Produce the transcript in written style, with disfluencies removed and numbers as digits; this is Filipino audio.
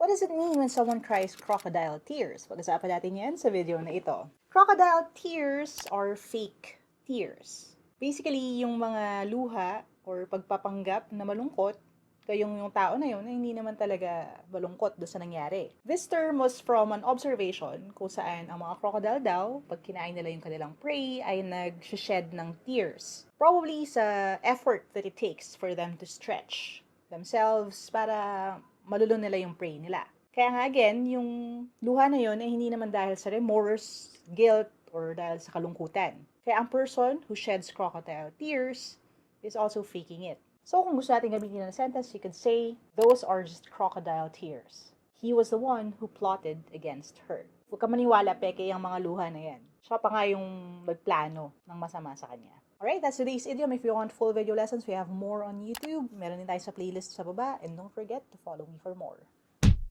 What does it mean when someone cries crocodile tears? Pag-usapan natin yan sa video na ito. Crocodile tears are fake tears. Basically, yung mga luha or pagpapanggap na malungkot, kayong yung tao na yun na hindi naman talaga malungkot doon sa nangyari. This term was from an observation kung saan ang mga crocodile daw, pag kinain nila yung kanilang prey, ay nag-shed ng tears. Probably sa effort that it takes for them to stretch themselves para malulun nila yung prey nila. Kaya nga again, yung luha na yun ay hindi naman dahil sa remorse, guilt, or dahil sa kalungkutan. Kaya ang person who sheds crocodile tears is also faking it. So kung gusto natin gamitin ng sentence, you could say, those are just crocodile tears. He was the one who plotted against her. Huwag ka maniwala, peke yung mga luha na yan. Siya pa nga yung magplano ng masama sa kanya. Alright, that's today's idiom. If you want full video lessons, we have more on YouTube. Meron din tayo sa playlist sa baba. And don't forget to follow me for more.